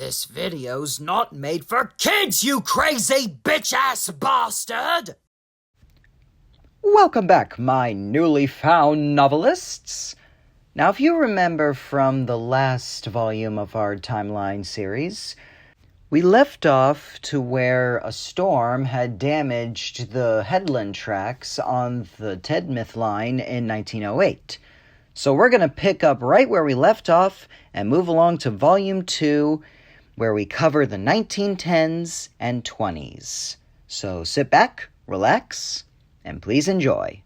This video's not made for kids, you crazy bitch-ass bastard! Welcome back, my newly found novelists. Now, if you remember from the last volume of our timeline series, we left off to where a storm had damaged the headland tracks on the Tedmouth line in 1908. So we're going to pick up right where we left off and move along to Volume 2, where we cover the 1910s and 20s. So sit back, relax, and please enjoy.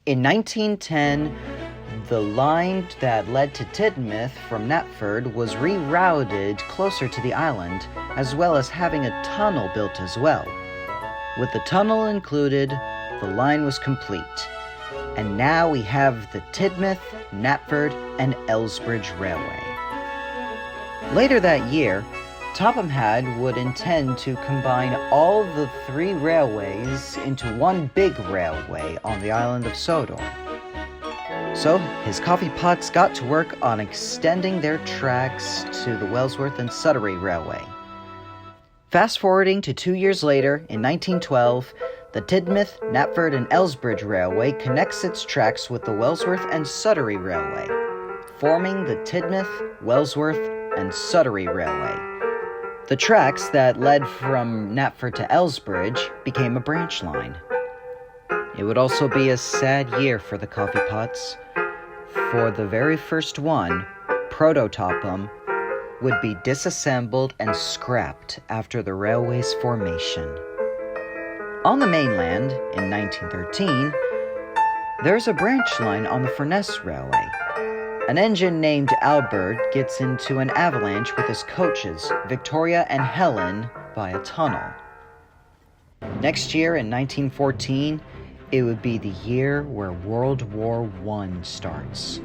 In 1910, the line that led to Teignmouth from Knapford was rerouted closer to the island, as well as having a tunnel built as well. With the tunnel included, the line was complete, and now we have the Teignmouth, Knapford, and Elsbridge Railway. Later that year, Topham Hatt would intend to combine all the three railways into one big railway on the island of Sodor. So his coffee pots got to work on extending their tracks to the Wellsworth and Sudbury Railway. Fast forwarding to 2 years later, in 1912, the Teignmouth, Knapford, and Elsbridge Railway connects its tracks with the Wellsworth and Sudbury Railway, forming the Teignmouth, Wellsworth, and Sudbury Railway. The tracks that led from Knapford to Elsbridge became a branch line. It would also be a sad year for the coffee pots, for the very first one, Proto-Topham, would be disassembled and scrapped after the railway's formation. On the mainland, in 1913, there's a branch line on the Furness Railway. An engine named Albert gets into an avalanche with his coaches, Victoria and Helen, by a tunnel. Next year, in 1914, it would be the year where World War I starts.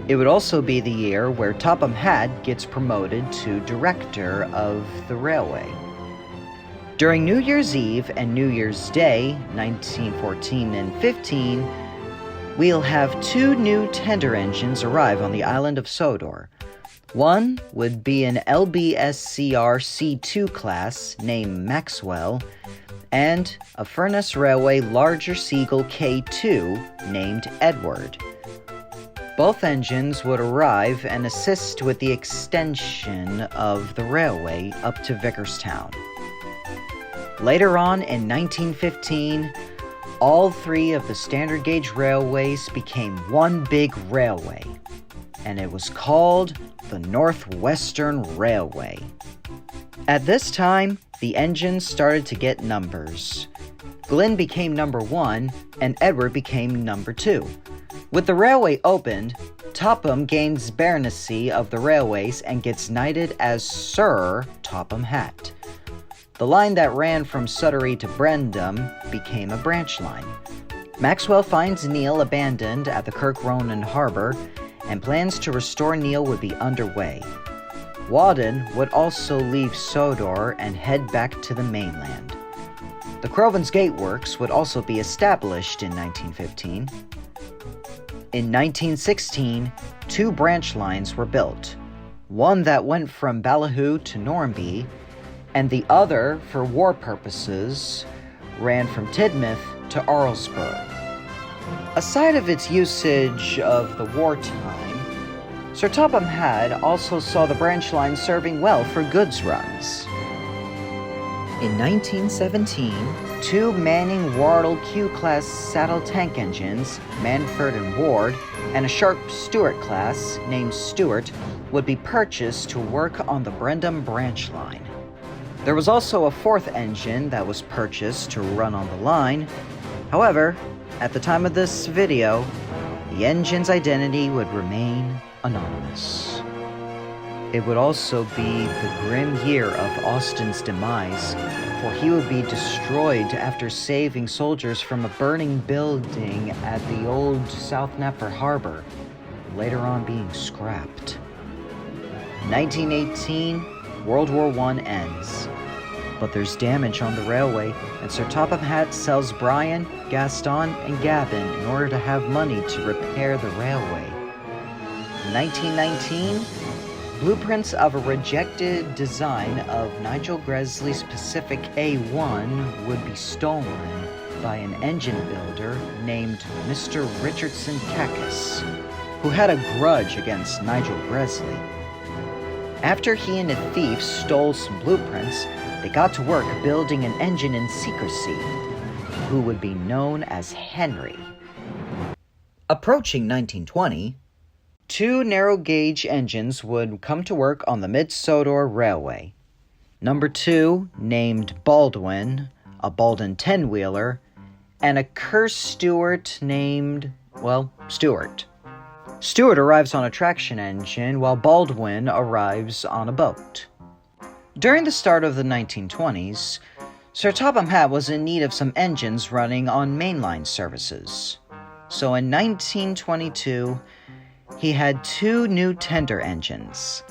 It would also be the year where Topham Hatt gets promoted to director of the railway. During New Year's Eve and New Year's Day, 1914 and 15, we'll have two new tender engines arrive on the island of Sodor. One would be an LBSCR C2 class named Maxwell, and a Furness Railway larger Seagull K2 named Edward. Both engines would arrive and assist with the extension of the railway up to Vickerstown. Later on in 1915, all three of the standard gauge railways became one big railway, and it was called the Northwestern Railway. At this time, the engines started to get numbers. Glyn became number 1, and Edward became number 2. With the railway opened, Topham gains baronetcy of the railways and gets knighted as Sir Topham Hatt. The line that ran from Sudbury to Brendam became a branch line. Maxwell finds Neil abandoned at the Kirk Ronan harbor, and plans to restore Neil would be underway. Wadden would also leave Sodor and head back to the mainland. The Crovan's Gate Works would also be established in 1915. In 1916, two branch lines were built, one that went from Ballyhoo to Normanby, and the other, for war purposes, ran from Teignmouth to Arlesburg. Aside of its usage of the wartime, Sir Topham Hatt also saw the branch line serving well for goods runs. In 1917, two Manning Wardle Q-class saddle tank engines, Manford and Ward, and a Sharp Stewart class named Stewart would be purchased to work on the Brendam branch line. There was also a fourth engine that was purchased to run on the line. However, At the time of this video, the engine's identity would remain anonymous. It would also be the grim year of Austin's demise, for he would be destroyed after saving soldiers from a burning building at the old South Knapford Harbor, later on being scrapped. In 1918, World War I ends, but there's damage on the railway, and Sir Topham Hatt sells Brian, Gaston, and Gavin in order to have money to repair the railway. In 1919, blueprints of a rejected design of Nigel Gresley's Pacific A1 would be stolen by an engine builder named Mr. Richardson Cacus, who had a grudge against Nigel Gresley. After he and a thief stole some blueprints, they got to work building an engine in secrecy, who would be known as Henry. Approaching 1920, 2 narrow-gauge engines would come to work on the Mid-Sodor Railway. Number 2, named Baldwin, a Baldwin 10-wheeler, and a Kerr Stewart named, Stewart. Stewart arrives on a traction engine, while Baldwin arrives on a boat. During the start of the 1920s, Sir Topham Hatt was in need of some engines running on mainline services. So in 1922, he had 2 new tender engines.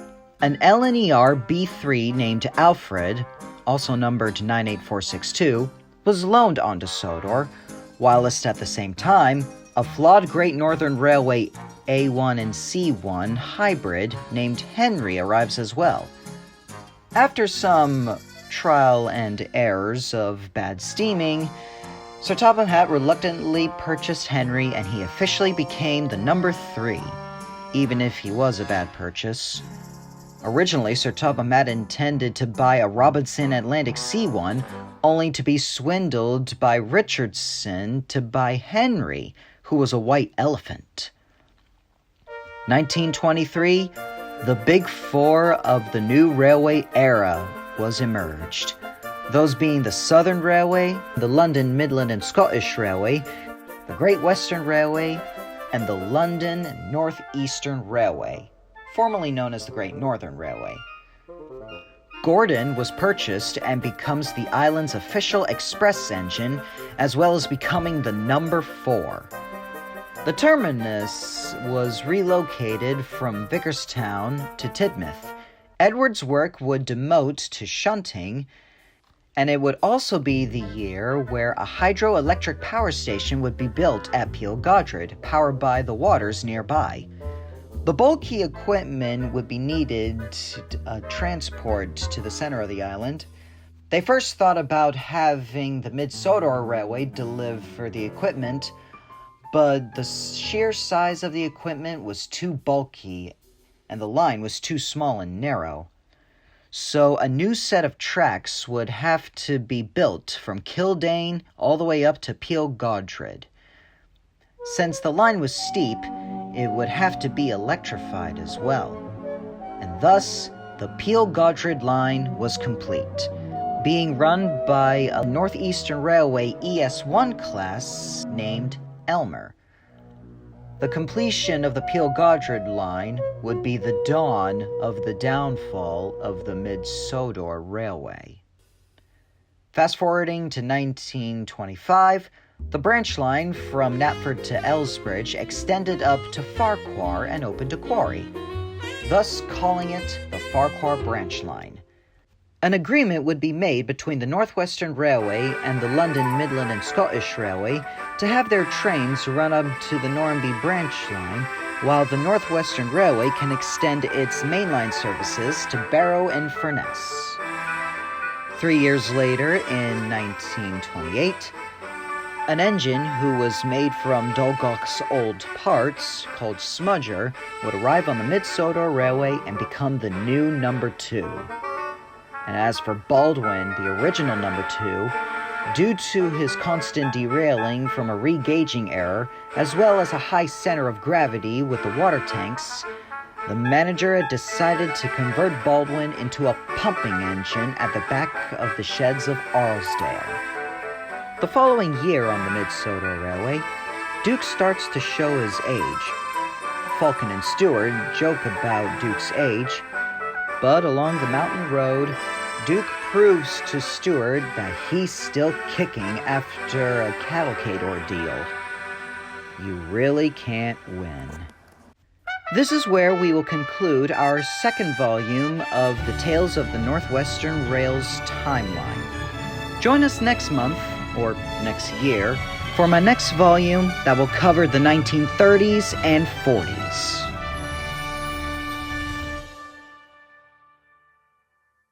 An LNER B3 named Alfred, also numbered 98462, was loaned onto Sodor, whilst at the same time, a flawed Great Northern Railway A1 and C1 hybrid named Henry arrives as well. After some trial and errors of bad steaming, Sir Topham Hatt reluctantly purchased Henry, and he officially became the number 3. Even if he was a bad purchase. Originally, Sir Topham Hatt intended to buy a Robinson Atlantic C1, only to be swindled by Richardson to buy Henry, who was a white elephant. 1923, the Big Four of the new railway era was emerged. Those being the Southern Railway, the London, Midland and Scottish Railway, the Great Western Railway, and the London North Eastern Railway, formerly known as the Great Northern Railway. Gordon was purchased and becomes the island's official express engine, as well as becoming the number 4. The terminus was relocated from Vickerstown to Tidmouth. Edward's work would demote to shunting, and it would also be the year where a hydroelectric power station would be built at Peel Godred, powered by the waters nearby. The bulky equipment would be needed to transport to the center of the island. They first thought about having the Mid-Sodor Railway deliver the equipment, but the sheer size of the equipment was too bulky, and the line was too small and narrow. So a new set of tracks would have to be built from Kildane all the way up to Peel Godred. Since the line was steep, it would have to be electrified as well. And thus, the Peel Godred line was complete, being run by a Northeastern Railway ES1 class named Elmer. The completion of the Peel Godred line would be the dawn of the downfall of the Mid-Sodor Railway. Fast forwarding to 1925, the branch line from Knapford to Elsbridge extended up to Farquhar and opened a quarry, thus calling it the Farquhar Branch Line. An agreement would be made between the Northwestern Railway and the London, Midland and Scottish Railway to have their trains run up to the Normanby Branch Line, while the Northwestern Railway can extend its mainline services to Barrow and Furness. 3 years later, in 1928, an engine who was made from Dolgoch's old parts, called Smudger, would arrive on the Mid-Sodor Railway and become the new number 2. And as for Baldwin, the original number 2, due to his constant derailing from a re-gauging error, as well as a high center of gravity with the water tanks, the manager had decided to convert Baldwin into a pumping engine at the back of the sheds of Arlesdale. The following year on the Mid-Sodor Railway, Duke starts to show his age. Falcon and Stewart joke about Duke's age, but along the mountain road, Duke proves to Stewart that he's still kicking after a cavalcade ordeal. You really can't win. This is where we will conclude our second volume of the Tales of the Northwestern Rails timeline. Join us next month, or next year, for my next volume that will cover the 1930s and 40s.